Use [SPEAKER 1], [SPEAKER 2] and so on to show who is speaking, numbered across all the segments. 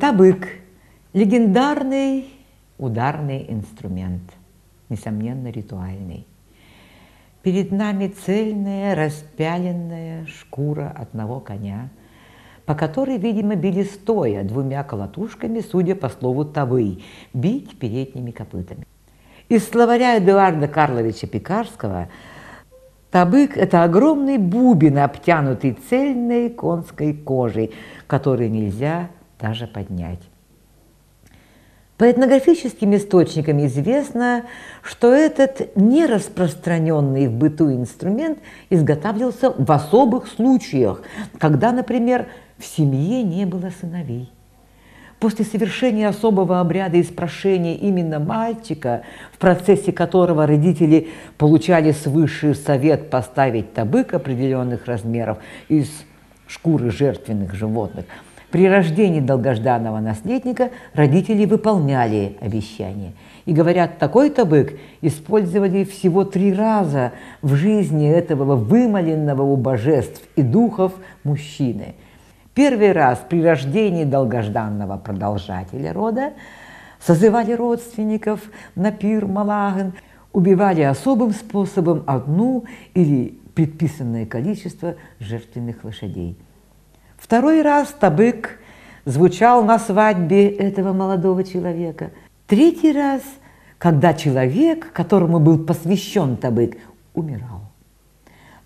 [SPEAKER 1] Табык – легендарный ударный инструмент, несомненно, ритуальный. Перед нами цельная распяленная шкура одного коня, по которой, видимо, били стоя двумя колотушками, судя по слову «тавы» – бить передними копытами. Из словаря Эдуарда Карловича Пекарского табык – это огромный бубен, обтянутый цельной конской кожей, который нельзя даже поднять. По этнографическим источникам известно, что этот нераспространенный в быту инструмент изготавливался в особых случаях, когда, например, в семье не было сыновей. После совершения особого обряда испрошения именно мальчика, в процессе которого родители получали свыше совет поставить табык определенных размеров из шкуры жертвенных животных, при рождении долгожданного наследника родители выполняли обещание. И, говорят, такой табык использовали всего 3 раза в жизни этого вымоленного у божеств и духов мужчины. Первый раз при рождении долгожданного продолжателя рода созывали родственников на пир Малаган, убивали особым способом одну или предписанное количество жертвенных лошадей. Второй раз табык звучал на свадьбе этого молодого человека. Третий раз, когда человек, которому был посвящен табык, умирал.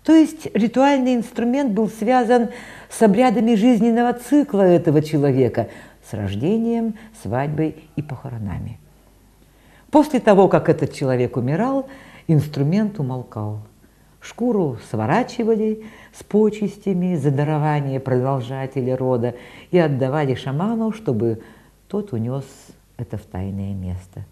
[SPEAKER 1] То есть ритуальный инструмент был связан с обрядами жизненного цикла этого человека, с рождением, свадьбой и похоронами. После того, как этот человек умирал, инструмент умолкал. Шкуру сворачивали с почестями за дарование продолжателя рода и отдавали шаману, чтобы тот унес это в тайное место.